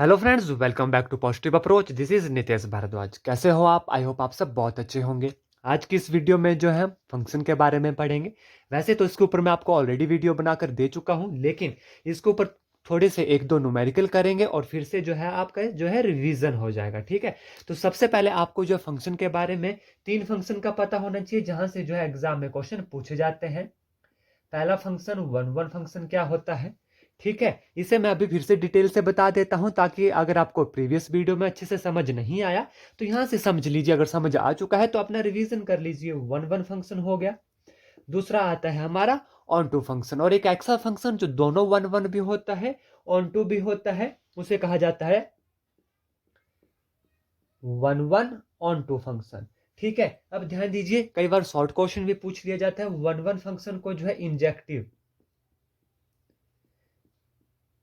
Hello friends, welcome back to positive approach. This is Nitesh Bhardwaj. कैसे हो आप? आई होप आप सब बहुत अच्छे होंगे। आज की इस वीडियो में जो है फंक्शन के बारे में पढ़ेंगे। वैसे तो इसके ऊपर मैं आपको ऑलरेडी वीडियो बनाकर दे चुका हूं, लेकिन इसके ऊपर थोड़े से एक दो न्यूमेरिकल करेंगे और फिर से जो है आपका जो है रिवीजन हो जाएगा। ठीक है, तो सबसे पहले आपको जो फंक्शन के बारे में तीन फंक्शन का पता होना चाहिए जहां से जो है एग्जाम में क्वेश्चन पूछे जाते हैं। पहला फंक्शन वन वन फंक्शन क्या होता है, ठीक है, इसे मैं अभी फिर से डिटेल से बता देता हूं ताकि अगर आपको प्रीवियस वीडियो में अच्छे से समझ नहीं आया तो यहां से समझ लीजिए। अगर समझ आ चुका है तो अपना रिवीजन कर लीजिए। वन वन फंक्शन हो गया। दूसरा आता है हमारा ऑन टू फंक्शन, और एक ऐसा फंक्शन जो दोनों वन वन भी होता है ऑन टू भी होता है, उसे कहा जाता है one one onto function. ठीक है, अब ध्यान दीजिए, कई बार शॉर्ट क्वेश्चन भी पूछ लिया जाता है। वन वन फंक्शन को जो है इंजेक्टिव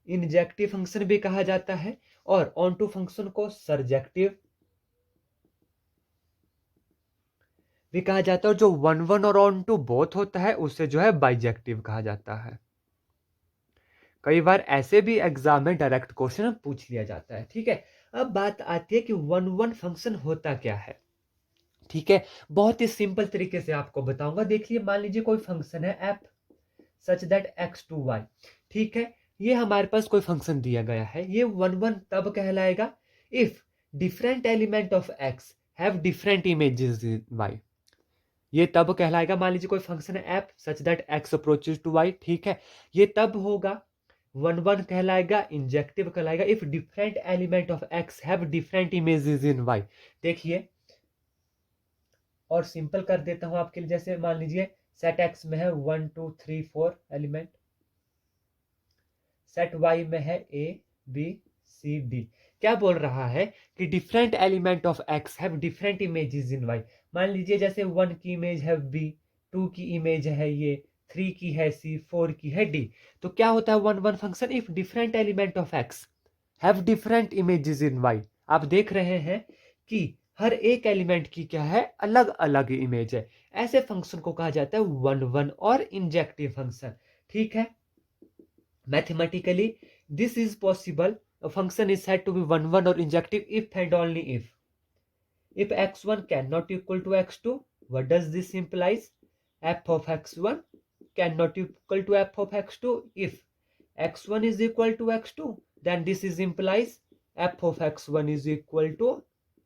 इंजेक्टिव फंक्शन भी कहा जाता है, और ऑन टू फंक्शन को सरजेक्टिव भी कहा जाता है, और जो वन वन और ऑन टू बोथ होता है उसे जो है बाइजेक्टिव कहा जाता है। कई बार ऐसे भी एग्जाम में डायरेक्ट क्वेश्चन पूछ लिया जाता है। ठीक है, अब बात आती है कि वन वन फंक्शन होता क्या है। ठीक है, बहुत ही सिंपल तरीके से आपको बताऊंगा। देखिए, मान लीजिए कोई फंक्शन है f such that x to y. ठीक है, ये हमारे पास कोई फंक्शन दिया गया है। ये वन वन तब कहलाएगा if different element of x have different images in Y. ये तब कहलाएगा, मान लीजिए कोई फंक्शन है f such that x approaches to y. ठीक है, ये तब होगा, वन वन कहलाएगा, इंजेक्टिव कहलाएगा, if different element of x have different images in y. देखिए, और सिंपल कर देता हूं आपके लिए। जैसे मान लीजिए सेट एक्स में है 1 2 3 4 एलिमेंट, सेट वाई में है ए बी सी डी। क्या बोल रहा है कि different element of x have different images in y. मान लीजिए जैसे 1 की इमेज है बी, 2 की इमेज है ये, 3 की है सी, 4 की है डी। तो क्या होता है one one function? If different element of x have different images in y. आप देख रहे हैं कि हर एक एलिमेंट की क्या है, अलग अलग इमेज है। ऐसे फंक्शन को कहा जाता है वन वन और इंजेक्टिव फंक्शन। ठीक है, mathematically this is possible. A function is said to be one one or injective if and only if x1 cannot equal to x2. What does this implies? F of x1 cannot equal to f of x2. If x1 is equal to x2, then this is implies f of x1 is equal to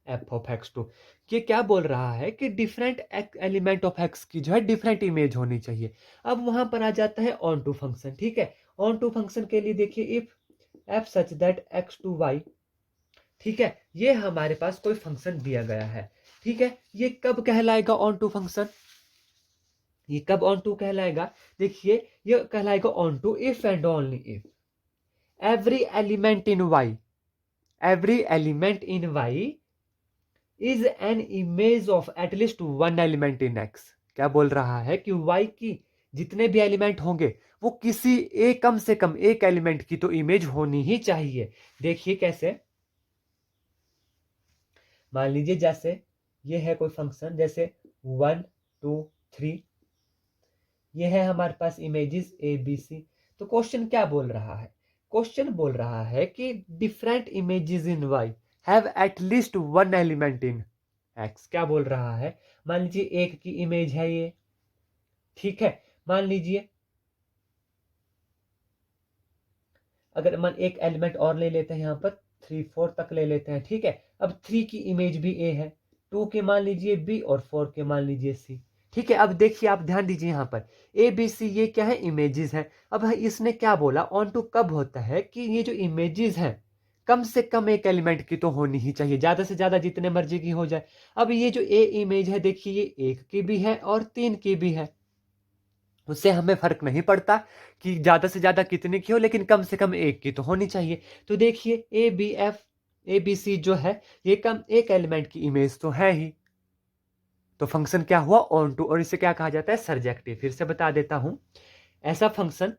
f of x2। ये क्या बोल रहा है कि different element of x की जो है different image होनी चाहिए। अब वहां पर आ जाता है ऑन टू फंक्शन। ठीक है, ऑन टू फंक्शन के लिए देखिए, if f such that x to y। ठीक है, ये हमारे पास कोई फंक्शन दिया गया है। ठीक है, ये कब कहलाएगा ऑन टू फंक्शन? ये कब ऑन टू कहलाएगा? देखिए, ये कहलाएगा onto if and only if every element in y, every element in y is an image of at least one element in x। क्या बोल रहा है कि y की जितने भी एलिमेंट होंगे वो किसी एक, कम से कम एक एलिमेंट की तो इमेज होनी ही चाहिए। देखिए कैसे, मान लीजिए जैसे ये है कोई फंक्शन, जैसे 1 2 3, ये है हमारे पास इमेजेस ए बी सी। तो क्वेश्चन क्या बोल रहा है? क्वेश्चन बोल रहा है कि different images in why have at least one element in x. क्या बोल रहा है? मान लीजिए एक की इमेज है ये। ठीक है, मान लीजिए अगर मान एक एलिमेंट और ले लेते हैं, यहां पर 3 4 तक ले लेते हैं। ठीक है, अब 3 की इमेज भी ए है, 2 के मान लीजिए बी, और 4 के मान लीजिए सी। ठीक है, अब देखिए, आप ध्यान दीजिए, यहां पर ए बी सी ये क्या है, इमेजेस हैं। अब इसने क्या बोला, ऑन टू कब होता है कि ये जो इमेजेस हैं कम से कम एक एलिमेंट की तो होनी ही चाहिए, ज्यादा से ज्यादा जितने मर्जी की हो जाए। अब ये जो ए इमेज है, देखिए ये एक की भी है और 3 की भी है। उससे हमें फर्क नहीं पड़ता कि ज्यादा से ज्यादा कितने की हो, लेकिन कम से कम एक की तो होनी चाहिए। तो देखिए ए बी सी जो है ये कम एक एलिमेंट की इमेज तो है ही। तो फंक्शन क्या हुआ, ऑन टू। और इसे क्या कहा जाता है, सरजेक्टिव। फिर से बता देता हूं, ऐसा फंक्शन,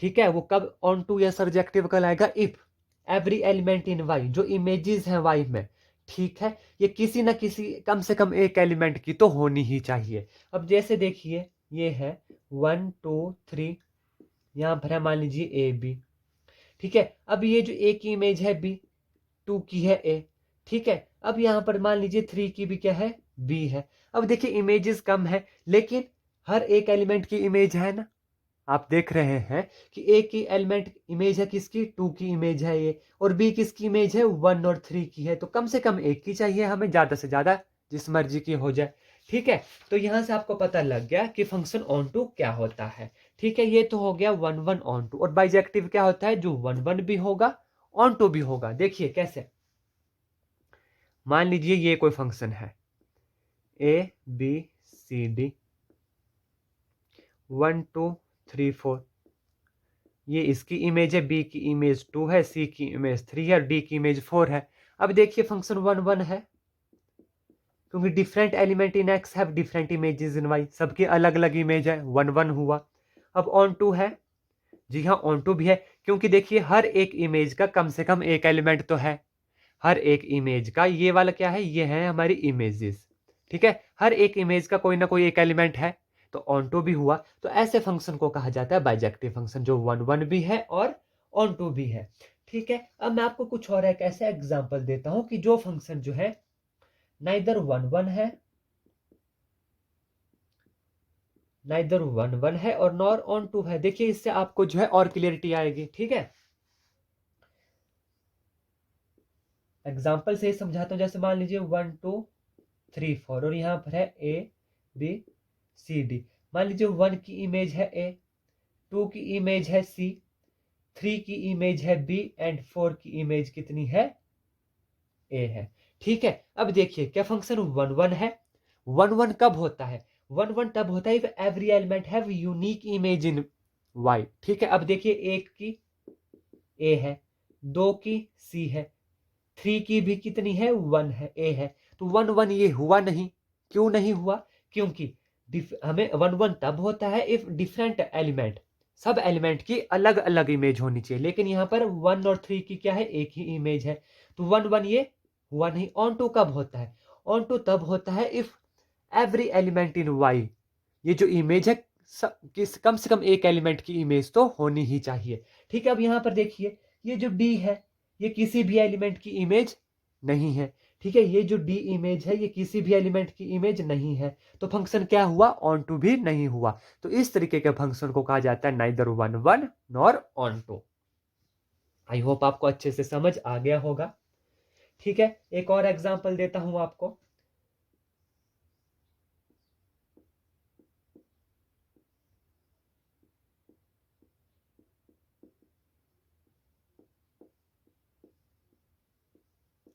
ठीक है, वो कब ऑन टू या सरजेक्टिव कहलाएगा? If every element in Y, जो इमेजेस हैं वाई में, ठीक है, ये किसी ना किसी, कम से कम एक एलिमेंट की तो होनी ही चाहिए। अब जैसे देखिए, ये है 1 2 3, यहां पर है मान लीजिए ए बी। ठीक है, अब ये जो ए की इमेज है बी, 2 की है ए, ठीक है। अब यहाँ पर मान लीजिए 3 की भी क्या है, बी है। अब देखिए इमेजेस कम है, लेकिन हर एक एलिमेंट की इमेज है ना। आप देख रहे हैं कि ए की एलिमेंट इमेज है किसकी, 2 की इमेज है ये, और बी किसकी इमेज है, 1 और 3 की है। तो कम से कम एक की चाहिए हमें, ज्यादा से ज्यादा जिस मर्जी की हो जाए, ठीक है। तो यहां से आपको पता लग गया कि फंक्शन ऑन टू क्या होता है, ठीक है। ये तो हो गया 1 1 ऑन टू। और बाइजेक्टिव क्या होता है, जो 1 1 भी होगा ऑन टू भी होगा। देखिए कैसे, मान लीजिए ये कोई फंक्शन है ए बी सी डी 1 2 3 4, ये इसकी इमेज है, बी की इमेज 2 है, सी की इमेज 3 है और डी की इमेज 4 है। अब देखिए फंक्शन 1 1 है, क्योंकि different element in X have different images in Y, सबकी अलग अलग इमेज है, 1 1 हुआ। अब ऑन टू है, जी हाँ ऑन टू भी है, क्योंकि देखिए हर एक इमेज का कम से कम एक एलिमेंट तो है। हर एक इमेज का, ये वाला क्या है, ये है हमारी इमेजेस, ठीक है। हर एक इमेज का कोई ना कोई एक एलिमेंट है, तो ऑन टू भी हुआ। तो ऐसे फंक्शन को कहा जाता है बाइजेक्टिव फंक्शन, जो 1 1 भी है और ऑन टू भी है, ठीक है। अब मैं आपको कुछ और एक ऐसे एग्जांपल देता हूं कि जो फंक्शन जो है नाइदर 1 1 है, नाइदर 1 1 है और नॉर ऑन टू है। देखिए इससे आपको जो है और क्लियरिटी आएगी, ठीक है। एग्जाम्पल से ही समझाता हूं, जैसे मान लीजिए 1 2 3 4 और यहाँ पर है ए बी सी डी। मान लीजिए 1 की इमेज है ए, 2 की इमेज है सी, 3 की इमेज है बी एंड 4 की इमेज कितनी है, ए है, ठीक है। अब देखिए क्या फंक्शन 1 1 है। 1 1 कब होता है, 1 1 तब होता है if every element have unique image in Y, ठीक है। अब देखिए एक की ए है, 2 की सी है, 3 की भी कितनी है, 1 है, ए है। तो 1 1 ये हुआ नहीं, क्यों नहीं हुआ, क्योंकि हमें 1 1 तब होता है इफ डिफरेंट एलिमेंट, सब एलिमेंट की अलग अलग इमेज होनी चाहिए, लेकिन यहाँ पर 1 और 3 की क्या है, एक ही इमेज है। तो 1 1 ये हुआ नहीं। ऑन टू कब होता है, ऑन टू तब होता है if every element in Y, ये जो इमेज है कम से कम एक एलिमेंट की इमेज तो होनी ही चाहिए, ठीक है। अब यहाँ पर देखिए ये जो डी है, ये किसी भी एलिमेंट की इमेज नहीं है, ठीक है। ये जो डी इमेज है ये किसी भी एलिमेंट की इमेज नहीं है, तो फंक्शन क्या हुआ, ऑन टू भी नहीं हुआ। तो इस तरीके के फंक्शन को कहा जाता है neither 1 1 nor onto. I hope आपको अच्छे से समझ आ गया होगा, ठीक है। एक और एग्जांपल देता हूं आपको।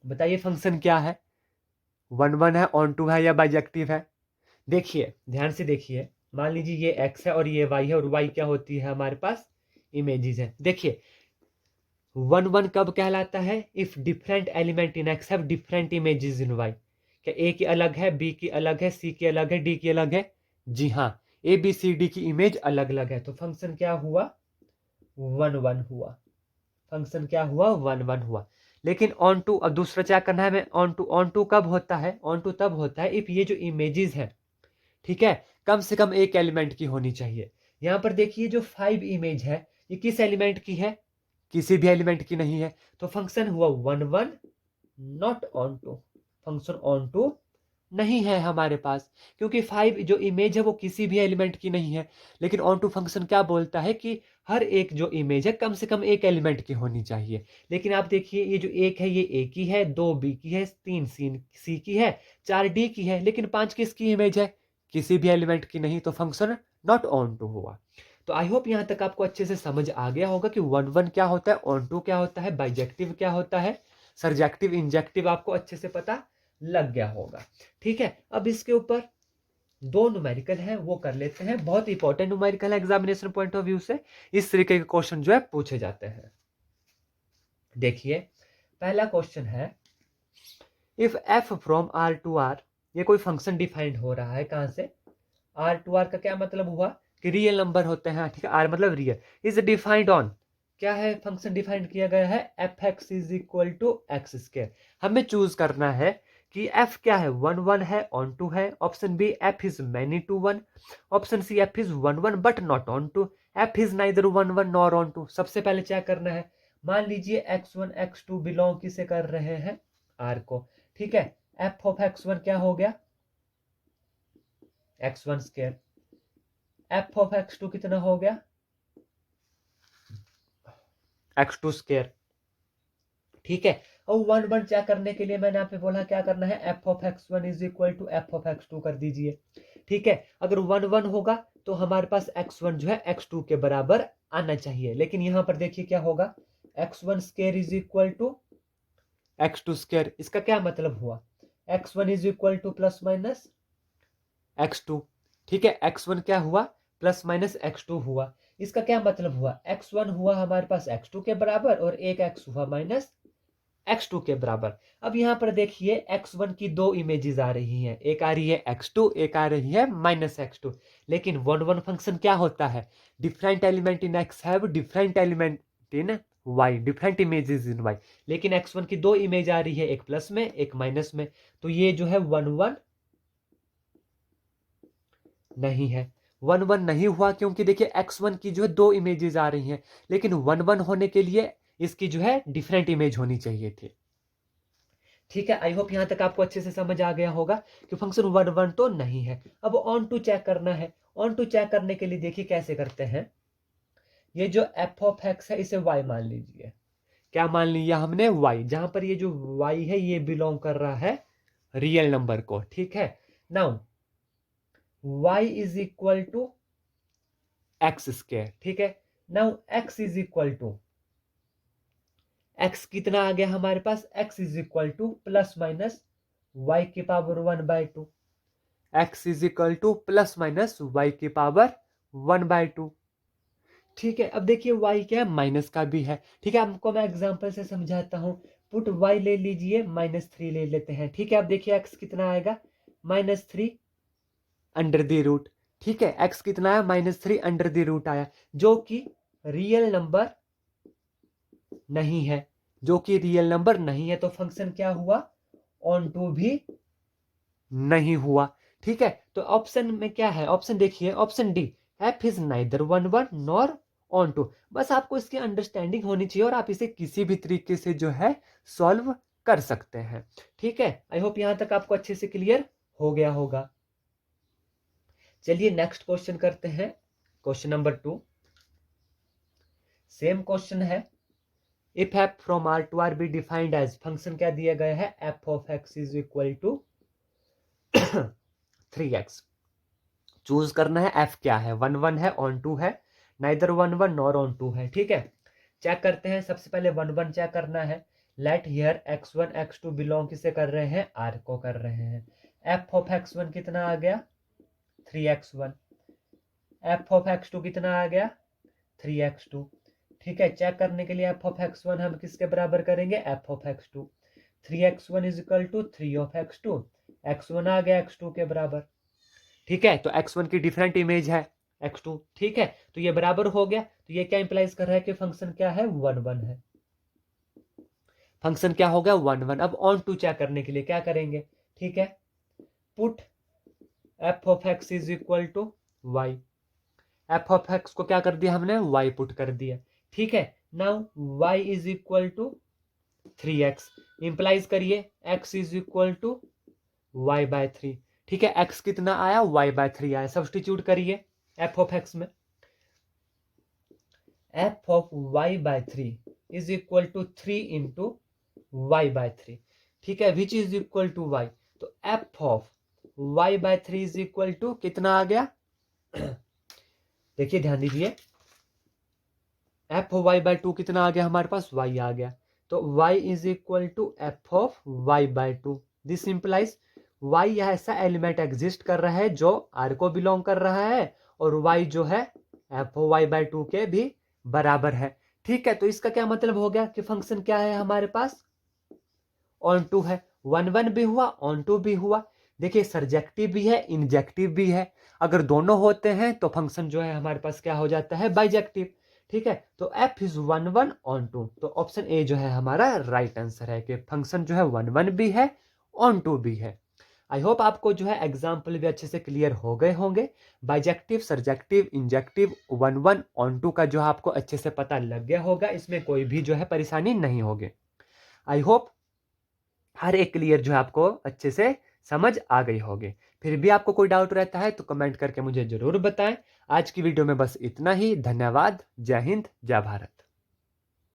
बताइए फंक्शन क्या है, 1 1 है, ऑन टू है या बाइजेक्टिव है। देखिए ध्यान से देखिए, मान लीजिए ये x है और ये y है, और y क्या होती है हमारे पास, इमेजेस है। देखिए 1 1 कब कहलाता है, if different element in x have different images in y। क्या a की अलग है, b की अलग है, c की अलग है, d की अलग है, जी हाँ, a b c d की इमेज अलग अलग है। तो फंक्शन क्या हुआ, 1 1 हुआ। फंक्शन क्या हुआ, 1 1 हुआ। लेकिन ऑन टू, अब दूसरा क्या करना है हमें, ऑन टू कब होता है, ऑन टू तब होता है इफ ये जो इमेजेस है, ठीक है, कम से कम एक एलिमेंट की होनी चाहिए। यहां पर देखिए जो 5 इमेज है ये किस एलिमेंट की है, किसी भी एलिमेंट की नहीं है। तो फंक्शन हुआ 1 1 not onto, function onto नहीं है हमारे पास, क्योंकि 5 जो इमेज है वो किसी भी एलिमेंट की नहीं है। लेकिन ऑन टू फंक्शन क्या बोलता है कि हर एक जो इमेज है कम से कम एक एलिमेंट की होनी चाहिए। लेकिन आप देखिए ये जो एक है ये ए की है, 2 बी की है, 3 सी की है, 4 डी की है, लेकिन 5 किसकी इमेज है, किसी भी एलिमेंट की नहीं। तो फंक्शन नॉट ऑन टू हुआ। तो आई होप यहां तक आपको अच्छे से समझ आ गया होगा कि 1 1 क्या होता है, ऑन टू क्या होता है, बाइजेक्टिव क्या होता है, सरजेक्टिव इंजेक्टिव आपको अच्छे से पता लग गया होगा, ठीक है। अब इसके ऊपर 2 न्यूमेरिकल है वो कर लेते हैं, बहुत इंपॉर्टेंट न्यूमेरिकल है एग्जामिनेशन पॉइंट ऑफ व्यू से, इस तरीके के क्वेश्चन जो है पूछे जाते हैं। देखिए पहला क्वेश्चन है, if F from R to R, ये कोई फंक्शन डिफाइंड हो रहा है, कहां से, आर टू आर का क्या मतलब हुआ कि रियल नंबर होते हैं, ठीक है, आर मतलब रियल, इज डिफाइंड ऑन, क्या है फंक्शन डिफाइंड किया गया है, F X is equal to X square. हमें चूज करना है कि एफ क्या है, 1 1 है, ऑन टू है। Option B F is many to 1, option C F is 1 1 but not onto, F is neither 1 1 nor onto. सबसे पहले क्या करना है, मान लीजिए x1 x2 बिलोंग किसे कर रहे हैं, r को, ठीक है। f ऑफ x1 क्या हो गया, x1 square, f of x2 कितना हो गया, x2 स्क्वायर, ठीक है। और 1 1 चेक करने के लिए मैंने यहाँ पे बोला क्या करना है, f of x1 is equal to f of x2 कर दीजिए, ठीक है। अगर 1 1 होगा तो हमारे पास x1 जो है x2 के बराबर आना चाहिए, लेकिन यहां पर देखिए क्या होगा, x1 square is equal to x2 square. इसका क्या मतलब हुआ, x1 is equal to plus minus x2, ठीक है। x1 क्या हुआ, प्लस माइनस x2 हुआ। इसका क्या मतलब हुआ, x1 हुआ हमारे पास x2 के बराबर और एक x हुआ माइनस x2 के बराबर। अब यहां पर देखिए x1 की दो इमेजेस आ रही हैं, एक आ रही है x2, एक आ रही है माइनस x2। लेकिन 1 1 फंक्शन क्या होता है, different element in x have different element in y, different images in y। लेकिन x1 की दो इमेज आ रही है, एक प्लस में एक माइनस में, तो ये जो है 1 1 नहीं है। 1 1 नहीं हुआ क्योंकि देखिए x1 की जो है दो इमेजेस आ रही हैं, लेकिन 1 1 होने के लिए इसकी जो है डिफरेंट इमेज होनी चाहिए थी, ठीक है। आई होप यहां तक आपको अच्छे से समझ आ गया होगा कि फंक्शन 1 1 तो नहीं है। अब ऑन टू चेक करना है। ऑन टू चेक करने के लिए देखिए कैसे करते हैं, ये जो f ऑफ x है इसे y मान लीजिए। क्या मान लिया हमने, y, जहां पर ये जो y है ये बिलोंग कर रहा है रियल नंबर को, ठीक है। Now y is equal to X square, ठीक है। Now x is equal to, x कितना आ गया हमारे पास, x is equal to plus minus y की power 1/2, x is equal to plus minus y की पावर 1/2, ठीक है। अब देखिए y क्या है, माइनस का भी है, ठीक है। आपको मैं एग्जांपल से समझाता हूं। पुट y ले लीजिए, -3 ले लेते हैं, ठीक है। अब देखिए x कितना आएगा, -3 अंडर द रूट, ठीक है। x कितना है, -3 अंडर द रूट आया, जो कि रियल नंबर नहीं है, जो कि रियल नंबर नहीं है। तो फंक्शन क्या हुआ, ऑन टू भी नहीं हुआ, ठीक है। तो ऑप्शन में क्या है, ऑप्शन देखिए, option D, F is neither 1 1 nor onto. बस आपको इसकी अंडरस्टैंडिंग होनी चाहिए और आप इसे किसी भी तरीके से जो है सॉल्व कर सकते हैं, ठीक है। आई होप यहां तक आपको अच्छे से क्लियर हो गया होगा। चलिए नेक्स्ट क्वेश्चन करते हैं, क्वेश्चन नंबर 2। सेम क्वेश्चन है, if F from R to R be defined as, function क्या दिया गया है, F of X is equal to 3x। Choose करना है एफ क्या है, 1 1 है, ऑन टू है, नाइदर 1 1 नॉर ऑन टू है, ठीक है। चेक करते हैं, सबसे पहले 1 1 चेक करना है। Late here x1 x2 belong किसे कर रहे हैं, r को कर रहे हैं। f ऑफ x1 कितना आ गया, 3x1, f ऑफ x2 कितना आ गया, 3x2, ठीक है। चेक करने के लिए f ऑफ x1 हम किसके बराबर करेंगे, f of x2। 3x1 is equal to 3 of x2, x1 आ गया x2 के बराबर, ठीक है। तो x1 की डिफरेंट इमेज है x2, ठीक है। तो ये बराबर हो गया, तो ये क्या इंप्लाइज कर रहा है कि फंक्शन क्या है, 1 1 है। फंक्शन क्या हो गया, 1 1। अब ऑन टू चेक करने के लिए क्या करेंगे, ठीक है। Put f of x is equal to y, f of x को क्या कर दिया हमने, y पुट कर दिया, ठीक है। Now y is equal to 3x, implies करिए x is equal to y/3, ठीक है। x कितना आया, y/3 आया, सब्स्टिट्यूट करिए f ऑफ x में। f of y/3 is equal to 3 into y/3, ठीक है, which is equal to y। तो f of y/3 is equal to कितना आ गया, देखिए ध्यान दीजिए, f ऑफ y/2 कितना आ गया हमारे पास, y आ गया। तो y is equal to f of y/2। This implies y यह ऐसा एलिमेंट एग्जिस्ट कर रहा है जो r को बिलोंग कर रहा है और y जो है f ऑफ y/2 के भी बराबर है, ठीक है। तो इसका क्या मतलब हो गया कि फंक्शन क्या है हमारे पास, ऑन टू है। 1 1 भी हुआ, ऑन टू भी हुआ। देखिए सरजेक्टिव भी है, इंजेक्टिव भी है। अगर दोनों होते हैं तो फंक्शन जो है हमारे पास क्या हो जाता है, बाइजेक्टिव, ठीक है। तो f इज 1 1 ऑन टू, तो ऑप्शन ए जो है हमारा राइट आंसर है कि फंक्शन जो है 1 1 भी है, ऑन टू भी है। आई होप आपको जो है एग्जाम्पल भी अच्छे से क्लियर हो गए होंगे। Bijective, surjective, injective, one one onto का जो है आपको अच्छे से पता लग गया होगा, इसमें कोई भी जो है परेशानी नहीं होगी। आई होप हर एक क्लियर जो है आपको अच्छे से समझ आ गई होगी। फिर भी आपको कोई डाउट रहता है तो कमेंट करके मुझे जरूर बताएं। आज की वीडियो में बस इतना ही। धन्यवाद। जय हिंद, जय भारत।